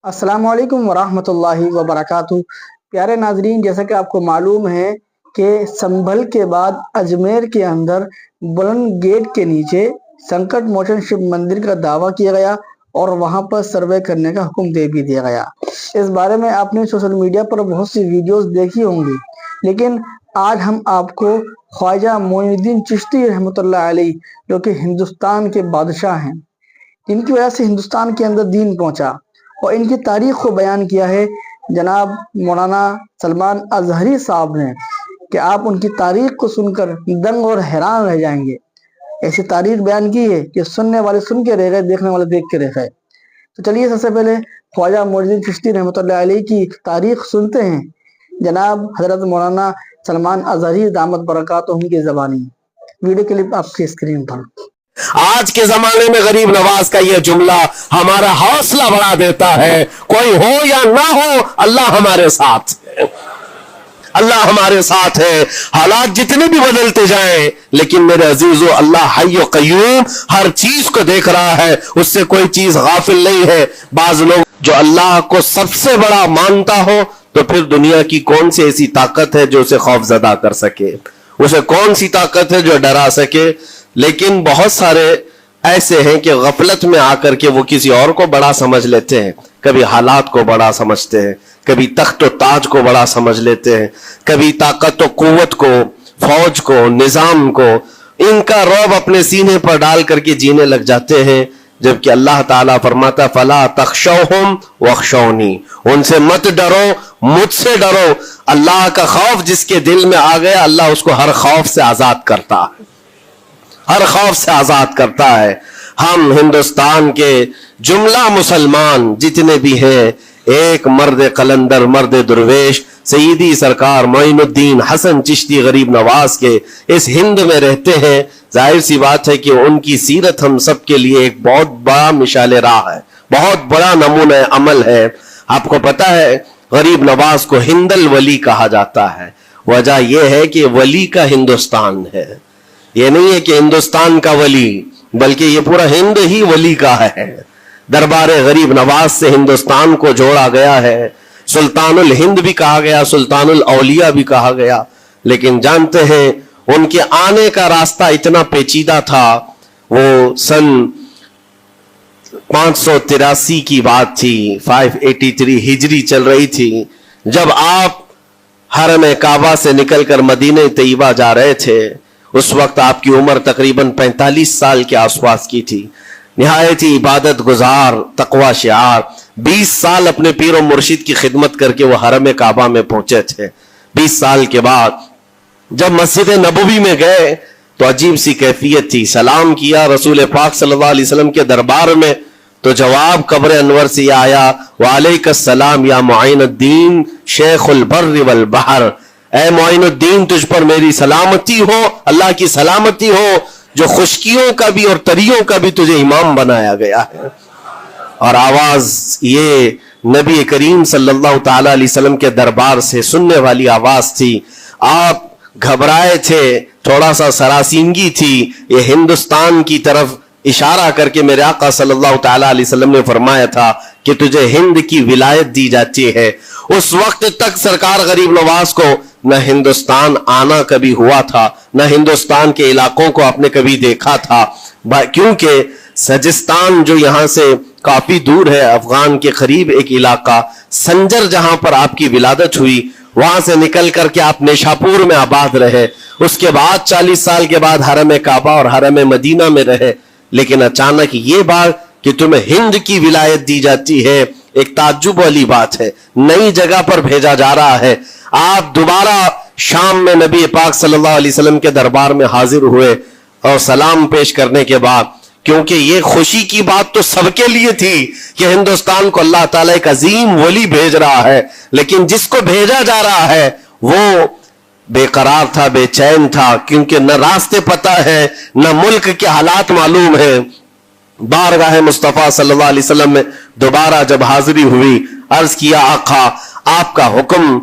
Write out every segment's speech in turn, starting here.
अस्सलाम वालेकुम वरहमतुल्लाहि वबरकातुहू। प्यारे नाजरीन, जैसा कि आपको मालूम है कि संभल के बाद अजमेर के अंदर बुलंद गेट के नीचे संकट मोचन शिव मंदिर का दावा किया गया और वहां पर सर्वे करने का हुक्म दे भी दिया गया। इस बारे में आपने सोशल मीडिया पर बहुत सी वीडियोस देखी होंगी, लेकिन आज हम आपको ख्वाजा मोइनुद्दीन चिश्ती रहमतुल्लाह अलैह, जो कि हिंदुस्तान के बादशाह हैं, इनकी वजह से हिंदुस्तान के अंदर दीन पहुंचा और इनकी तारीख को बयान किया है जनाब मौलाना सलमान अजहरी साहब ने, कि आप उनकी तारीख को सुनकर दंग और हैरान रह जाएंगे। ऐसी तारीख बयान की है कि सुनने वाले सुन के रह गए, देखने वाले देख के रह गए। तो चलिए सबसे पहले ख्वाजा मोइनुद्दीन चिश्ती रहमतुल्लाह अलैह की तारीख सुनते हैं जनाब हजरत मौलाना सलमान अजहरी दामत बरकातुहू की ज़बानी। वीडियो क्लिप आपकी स्क्रीन पर। आज के जमाने में गरीब नवाज का यह जुमला हमारा हौसला बढ़ा देता है। कोई हो या ना हो, अल्लाह हमारे साथ है, अल्लाह हमारे साथ है। हालात जितने भी बदलते जाएं, लेकिन मेरे अजीजों, अल्लाह हय्य क़य्यूम हर चीज को देख रहा है, उससे कोई चीज गाफिल नहीं है। बाज लोग जो अल्लाह को सबसे बड़ा मानता हो, तो फिर दुनिया की कौन सी ऐसी ताकत है जो उसे खौफजदा कर सके, उसे कौन सी ताकत है जो डरा सके। लेकिन बहुत सारे ऐसे हैं कि गफलत में आकर के वो किसी और को बड़ा समझ लेते हैं। कभी हालात को बड़ा समझते हैं, कभी तख्त और ताज को बड़ा समझ लेते हैं, कभी ताकत और कुव्वत को, फौज को, निजाम को, इनका रौब अपने सीने पर डाल करके जीने लग जाते हैं। जबकि अल्लाह ताला फरमाता फला तख्शौहुम वख्शौनी, उनसे मत डरो, मुझसे डरो। अल्लाह का खौफ जिसके दिल में आ गया, अल्लाह उसको हर खौफ से आजाद करता है, हर खौफ से आजाद करता है। हम हिंदुस्तान के जुमला मुसलमान जितने भी हैं, एक मर्द कलंदर, मर्द दुर्वेश सईदी सरकार मोइनुद्दीन हसन चिश्ती गरीब नवाज के इस हिंद में रहते हैं। जाहिर सी बात है कि उनकी सीरत हम सब के लिए एक बहुत बड़ा मिसाल राह है, बहुत बड़ा नमूना अमल है। आपको पता है गरीब नवाज को हिंदल वली कहा जाता है। वजह यह है कि वली का हिंदुस्तान है। ये नहीं है कि हिंदुस्तान का वली, बल्कि ये पूरा हिंद ही वली का है। दरबार गरीब नवाज से हिंदुस्तान को जोड़ा गया है। सुल्तानुल हिंद भी कहा गया, सुल्तानुल औलिया भी कहा गया। लेकिन जानते हैं उनके आने का रास्ता इतना पेचीदा था। वो सन 583 की बात थी, 583 हिजरी चल रही थी, जब आप हरम काबा से निकलकर मदीने तैयबा जा रहे थे। उस वक्त आपकी उम्र तकरीबन 45 साल के आसपास की थी। निहायत ही इबादत गुजार, तकवा शिआर, 20 साल अपने पीर और मुर्शिद की खिदमत करके वो हरम काबा में पहुंचे थे। 20 साल के बाद जब मस्जिद नबवी में गए तो अजीब सी कैफियत थी। सलाम किया रसूल पाक सल्लल्लाहु अलैहि वसल्लम के दरबार में, तो जवाब कब्र अनवर से आया, वालेकुम या मोइनुद्दीन शेखुल बर्र वल बहर, ऐ मोइनुद्दीन तुझ पर मेरी सलामती हो, अल्लाह की सलामती हो, जो खुशकियों का भी और तरियों का भी तुझे इमाम बनाया गया है। और आवाज ये नबी करीम सल्लल्लाहु ताला अलैहि वसल्लम के दरबार से सुनने वाली आवाज थी। आप घबराए थे, थोड़ा सा सरासीनगी थी। ये हिंदुस्तान की तरफ इशारा करके मेरे आका सल्लल्लाहु ताला अलैहि वसल्लम ने फरमाया था कि तुझे हिंद की विलायत दी जाती है। उस वक्त तक सरकार गरीब नवाज को न हिंदुस्तान आना कभी हुआ था, न हिंदुस्तान के इलाकों को आपने कभी देखा था, क्योंकि सजिस्तान जो यहां से काफी दूर है, अफगान के करीब एक इलाका संजर, जहां पर आपकी विलादत हुई, वहां से निकल करके आप निशापुर में आबाद रहे। उसके बाद 40 साल के बाद हरम काबा और हरम मदीना में रहे। लेकिन अचानक ये बात कि तुम्हें हिंद की विलायत दी जाती है, एक ताज्जुब वाली बात है। नई जगह पर भेजा जा रहा है। आप दोबारा शाम में नबी पाक सल्लल्लाहु अलैहि वसल्लम के दरबार में हाजिर हुए और सलाम पेश करने के बाद, क्योंकि ये खुशी की बात तो सबके लिए थी कि हिंदुस्तान को अल्लाह ताला एक अजीम वली भेज रहा है, लेकिन जिसको भेजा जा रहा है वो बेकरार था, बेचैन था, क्योंकि न रास्ते पता है, न मुल्क के हालात मालूम है। बारगाह मुस्तफा सल्लल्लाहु अलैहि वसल्लम में दोबारा जब हाजिरी हुई, अर्ज किया आका आपका हुक्म,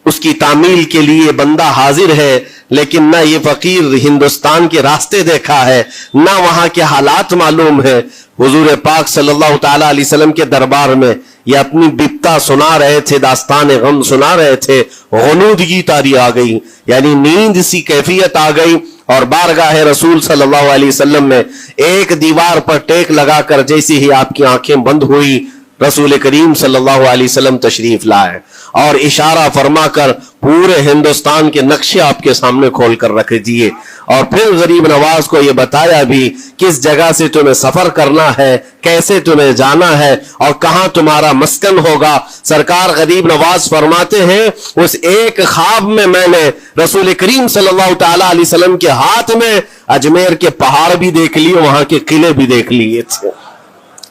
उसकी तामील के लिए बंदा हाजिर है, लेकिन ना ये फकीर हिंदुस्तान के रास्ते देखा है, ना वहां के हालात मालूम है। हुजूर पाक सल्लल्लाहु ताला अलैहि वसल्लम के दरबार में ये अपनी बिपता सुना रहे थे, दास्तान गम सुना रहे थे, गुनूदगी तारी आ गई, यानी नींद सी कैफियत आ गई, और बारगाह रसूल सल्लल्लाहु अलैहि वसल्लम में एक दीवार पर टेक लगाकर जैसे ही आपकी आंखें बंद हुई, रसूल करीम सल्लल्लाहु अलैहि वसल्लम तशरीफ लाए और इशारा फरमाकर पूरे हिंदुस्तान के नक्शे आपके सामने खोल कर रख दिए, और फिर गरीब नवाज को यह बताया भी किस जगह से तुम्हें सफर करना है, कैसे तुम्हें जाना है और कहां तुम्हारा मस्कन होगा। सरकार गरीब नवाज फरमाते हैं, उस एक ख्वाब में मैंने रसूल करीम सल्लल्लाहु ताला अलैहि वसल्लम के हाथ में अजमेर के पहाड़ भी देख लिए, वहां के किले भी देख लिए थे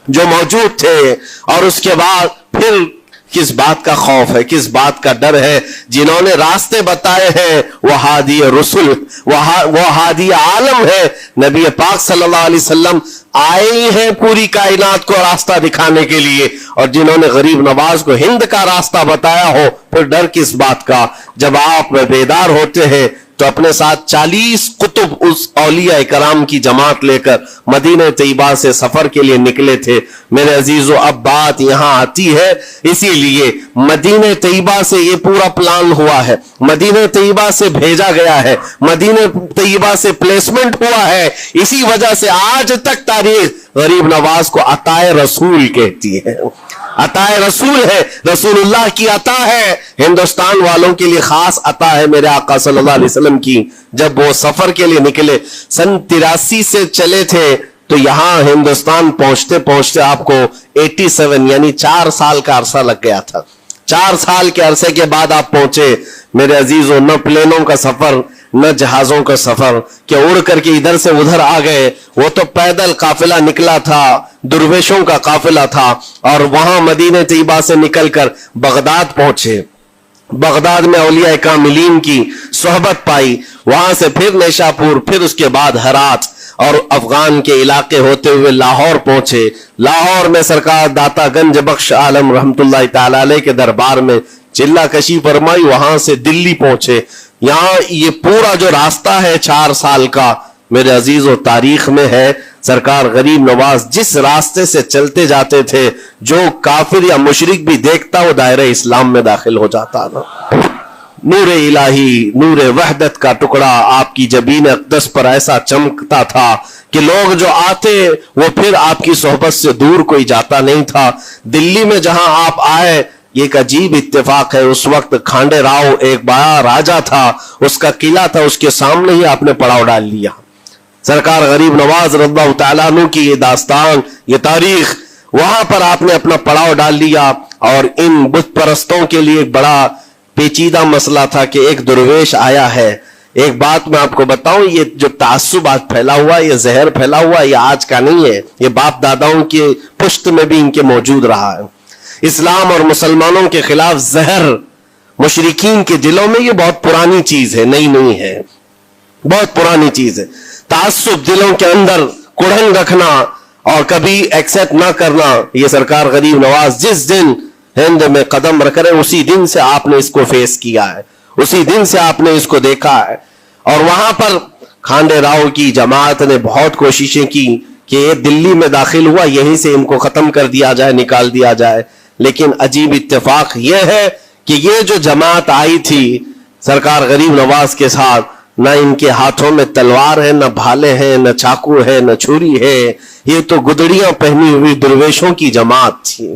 जो मौजूद थे। और उसके बाद फिर किस बात का खौफ है, किस बात का डर है, जिन्होंने रास्ते बताए हैं वो हादी रसूल, वो हादी आलम है, नबी पाक सल्लल्लाहु अलैहि वसल्लम आए हैं पूरी कायनात को रास्ता दिखाने के लिए, और जिन्होंने गरीब नवाज को हिंद का रास्ता बताया हो, फिर डर किस बात का। जब आप बेदार होते हैं तो अपने साथ 40 कुतुब उस औलिया कराम की जमात लेकर मदीने तैयबा से सफर के लिए निकले थे। मेरे अजीजों, अब बात यहां आती है, इसीलिए मदीने तैयबा से ये पूरा प्लान हुआ है, मदीने तैयबा से भेजा गया है, मदीने तैयबा से प्लेसमेंट हुआ है। इसी वजह से आज तक तारीख गरीब नवाज को अताए रसूल कहती है। अताए रसूल है, रसूलुल्लाह की अता है, हिंदुस्तान वालों के लिए खास अता है मेरे आका सल्लल्लाहु अलैहि वसल्लम की। जब वो सफर के लिए निकले, सन 83 से चले थे, तो यहां हिंदुस्तान पहुंचते पहुंचते आपको 87 यानी 4 साल का अरसा लग गया था। 4 साल के अरसे के बाद आप पहुंचे मेरे अजीजों। न प्लेनों का सफर, न जहाजों का सफर कि उड़ करके इधर से उधर आ गए, वो तो पैदल काफिला निकला था, दुर्वेशों का काफिला था, और वहां मदीने तैयबा से निकलकर बगदाद पहुंचे। बगदाद में औलिया कामिलीन की सोहबत पाई, वहां से फिर नेशापुर, फिर उसके बाद हरात, और अफगान के इलाके होते हुए लाहौर पहुंचे। लाहौर में सरकार दाता गंज बख्श आलम रहमतुल्लाह ताला अलैह के दरबार में चिल्ला कशी फरमाई, वहां से दिल्ली पहुंचे। यहां ये पूरा जो रास्ता है 4 साल का मेरे अजीजों तारीख में है। सरकार गरीब नवाज जिस रास्ते से चलते जाते थे, जो काफिर या मुशरिक भी देखता वो दायरे इस्लाम में दाखिल हो जाता ना। नूर इलाही, नूर वहदत का टुकड़ा आपकी जबीन अक़दस पर ऐसा चमकता था कि लोग जो आते वो फिर आपकी सोहबत से दूर कोई जाता नहीं था। दिल्ली में जहां आप आए, एक अजीब इत्तेफाक है, उस वक्त खांडे राव एक बड़ा राजा था, उसका किला था, उसके सामने ही आपने पड़ाव डाल लिया। सरकार गरीब नवाज रज़ियल्लाहु तआला अन्हु की ये दास्तान, ये तारीख, वहां पर आपने अपना पड़ाव डाल लिया। और इन बुत परस्तों के लिए एक बड़ा पेचीदा मसला था कि एक दुर्वेश आया है। एक बात मैं आपको बताऊं, ये जो तासुब आज फैला हुआ, ये जहर फैला हुआ, ये आज का नहीं है, ये बाप दादाओं के पुश्त में भी इनके मौजूद रहा है। इस्लाम और मुसलमानों के खिलाफ जहर मुशरिकीन के दिलों में ये बहुत पुरानी चीज है, नई नहीं है, बहुत पुरानी चीज है। तासुब दिलों के अंदर कुड़न रखना और कभी एक्सेप्ट ना करना, ये सरकार गरीब नवाज जिस दिन हिंद में कदम रख रहे, उसी दिन से आपने इसको फेस किया है, उसी दिन से आपने इसको देखा है। और वहां पर खांडे राव की जमात ने बहुत कोशिशें की कि ये दिल्ली में दाखिल हुआ, यहीं से इनको खत्म कर दिया जाए, निकाल दिया जाए। लेकिन अजीब इत्तेफाक यह है कि ये जो जमात आई थी सरकार गरीब नवाज के साथ, ना इनके हाथों में तलवार है, न भाले हैं, न चाकू है, न छुरी है, ये तो गुदड़ियां पहनी हुई दुर्वेशों की जमात थी।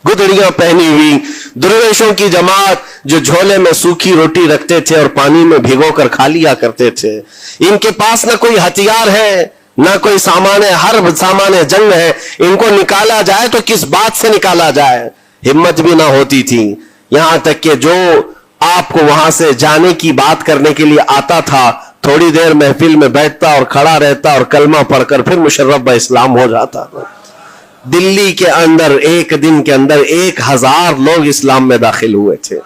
गुदड़ियां पहनी हुई दुर्वेशों की जमात जो झोले में सूखी रोटी रखते थे और पानी में भिगो कर खा लिया करते थे। इनके पास न कोई हथियार है, ना कोई सामान है, हर सामान जंग है। इनको निकाला जाए तो किस बात से निकाला जाए, हिम्मत भी ना होती थी। यहां तक कि जो आपको वहां से जाने की बात करने के लिए आता था, थोड़ी देर महफिल में बैठता और खड़ा रहता और कलमा पढ़कर फिर मुशर्रफ ब इस्लाम हो जाता। दिल्ली के अंदर एक दिन के अंदर 1000 लोग इस्लाम में दाखिल हुए थे।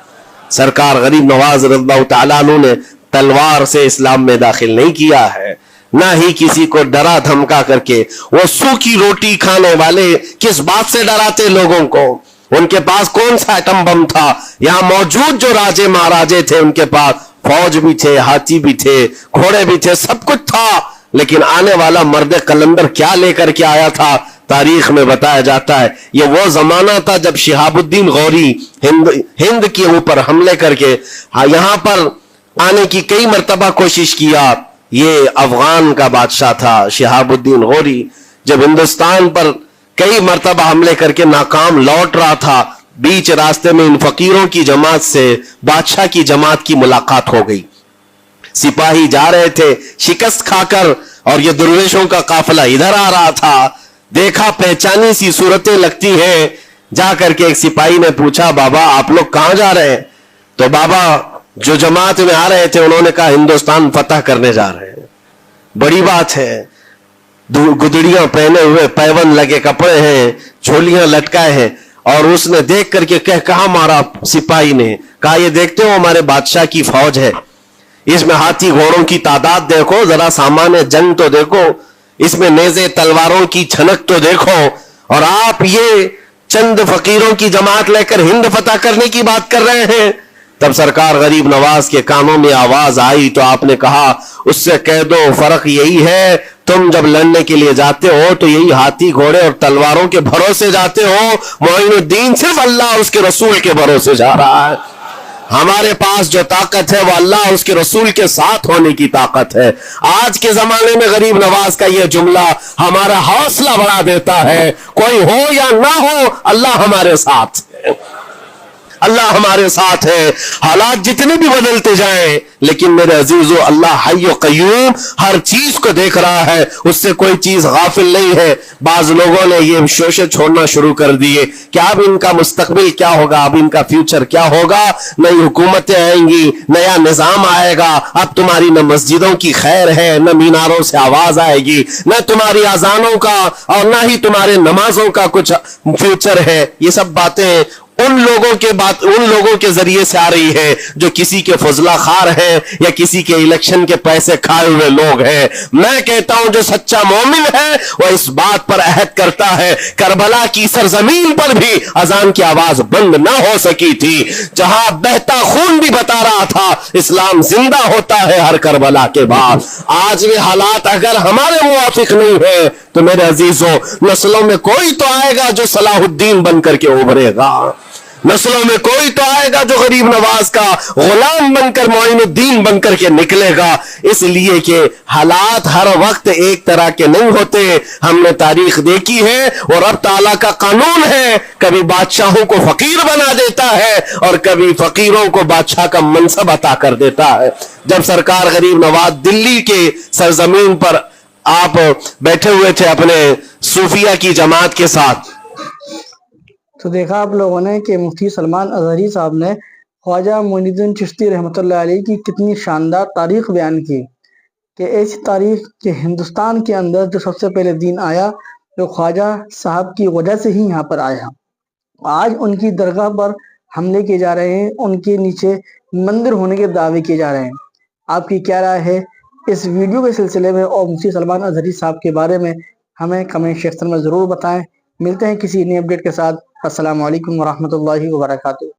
सरकार गरीब नवाज रज़ियल्लाहु तआला अन्हु ने तलवार से इस्लाम में दाखिल नहीं किया है, ना ही किसी को डरा धमका करके। वो सूखी रोटी खाने वाले किस बात से डराते लोगों को? उनके पास कौन सा एटम बम था? यहां मौजूद जो राजे महाराजे थे उनके पास फौज भी थे, हाथी भी थे, घोड़े भी थे, सब कुछ था। लेकिन आने वाला मर्द कलंदर क्या लेकर के आया था? تاریخ میں بتایا جاتا ہے یہ وہ زمانہ تھا جب شہاب الدین غوری ہند کے اوپر حملے کر کے یہاں پر آنے کی کئی مرتبہ کوشش کیا. یہ افغان کا بادشاہ تھا شہاب الدین غوری. جب ہندوستان پر کئی مرتبہ حملے کر کے ناکام لوٹ رہا تھا, بیچ راستے میں ان فقیروں کی جماعت سے بادشاہ کی جماعت کی ملاقات ہو گئی. سپاہی جا رہے تھے شکست کھا کر, اور یہ درویشوں کا قافلہ ادھر آ رہا تھا. دیکھا پہچانی سی صورتیں لگتی ہیں. جا کر کے ایک سپاہی نے پوچھا, بابا آپ لوگ کہاں جا رہے ہیں؟ تو بابا جو جماعت میں آ رہے تھے انہوں نے کہا ہندوستان فتح کرنے جا رہے ہیں. بڑی بات ہے. گدڑیاں پہنے ہوئے, پیون لگے کپڑے ہیں, جھولیاں لٹکائے ہیں. اور اس نے دیکھ کر کے کہا مارا سپاہی نے, کہا یہ دیکھتے ہو ہمارے بادشاہ کی فوج ہے, اس میں ہاتھی گھوڑوں کی تعداد دیکھو, ذرا سامان جنگ تو دیکھو, اس میں نیزے تلواروں کی چھنک تو دیکھو, اور آپ یہ چند فقیروں کی جماعت لے کر ہند فتح کرنے کی بات کر رہے ہیں. تب سرکار غریب نواز کے کانوں میں آواز آئی تو آپ نے کہا اس سے کہہ دو فرق یہی ہے, تم جب لڑنے کے لیے جاتے ہو تو یہی ہاتھی گھوڑے اور تلواروں کے بھروسے جاتے ہو, معین الدین صرف اللہ اور اس کے رسول کے بھروسے جا رہا ہے. ہمارے پاس جو طاقت ہے وہ اللہ اور اس کے رسول کے ساتھ ہونے کی طاقت ہے. آج کے زمانے میں غریب نواز کا یہ جملہ ہمارا حوصلہ بڑھا دیتا ہے. کوئی ہو یا نہ ہو, اللہ ہمارے ساتھ ہے, اللہ ہمارے ساتھ ہے. حالات جتنے بھی بدلتے جائیں, لیکن میرے عزیزو اللہ حی و قیوم ہر چیز کو دیکھ رہا ہے, اس سے کوئی چیز غافل نہیں ہے. بعض لوگوں نے یہ شوشے چھوڑنا شروع کر دیے کہ اب ان کا مستقبل کیا ہوگا, اب ان کا فیوچر کیا ہوگا, نئی حکومتیں آئیں گی, نیا نظام آئے گا, اب تمہاری نہ مسجدوں کی خیر ہے, نہ میناروں سے آواز آئے گی, نہ تمہاری اذانوں کا اور نہ ہی تمہارے نمازوں کا کچھ فیوچر ہے. یہ سب باتیں ان لوگوں کے ذریعے سے آ رہی ہے جو کسی کے فضلہ خار ہیں یا کسی کے الیکشن کے پیسے کھائے ہوئے لوگ ہیں. میں کہتا ہوں جو سچا مومن ہے وہ اس بات پر عہد کرتا ہے, کربلا کی سرزمین پر بھی اذان کی آواز بند نہ ہو سکی تھی, جہاں بہتا خون بھی بتا رہا تھا اسلام زندہ ہوتا ہے ہر کربلا کے بعد. آج بھی حالات اگر ہمارے موافق نہیں ہے تو میرے عزیزوں نسلوں میں کوئی تو آئے گا جو صلاح الدین بن کر کے ابھرے گا, نسلوں میں کوئی تو آئے گا جو غریب نواز کا غلام بن کر معین الدین بن کر کے نکلے گا. اس لیے کہ حالات ہر وقت ایک طرح کے نہیں ہوتے. ہم نے تاریخ دیکھی ہے اور اب تعالیٰ کا قانون ہے, کبھی بادشاہوں کو فقیر بنا دیتا ہے اور کبھی فقیروں کو بادشاہ کا منصب عطا کر دیتا ہے. جب سرکار غریب نواز دلی کے سرزمین پر آپ بیٹھے ہوئے تھے اپنے صوفیہ کی جماعت کے ساتھ, تو دیکھا آپ لوگوں نے کہ مفتی سلمان اظہری صاحب نے خواجہ معین الدین چشتی رحمۃ اللہ علیہ کی کتنی شاندار تاریخ بیان کی, کہ ایسی تاریخ کہ ہندوستان کے اندر جو سب سے پہلے دین آیا جو خواجہ صاحب کی وجہ سے ہی یہاں پر آیا. آج ان کی درگاہ پر حملے کیے جا رہے ہیں, ان کے نیچے مندر ہونے کے دعوے کیے جا رہے ہیں. آپ کی کیا رائے ہے اس ویڈیو کے سلسلے میں اور مفتی سلمان اظہری صاحب کے بارے میں ہمیں کمنٹ سیکشن میں ضرور بتائیں. ملتے ہیں کسی نئے اپڈیٹ کے ساتھ. السلام علیکم ورحمۃ اللہ وبرکاتہ.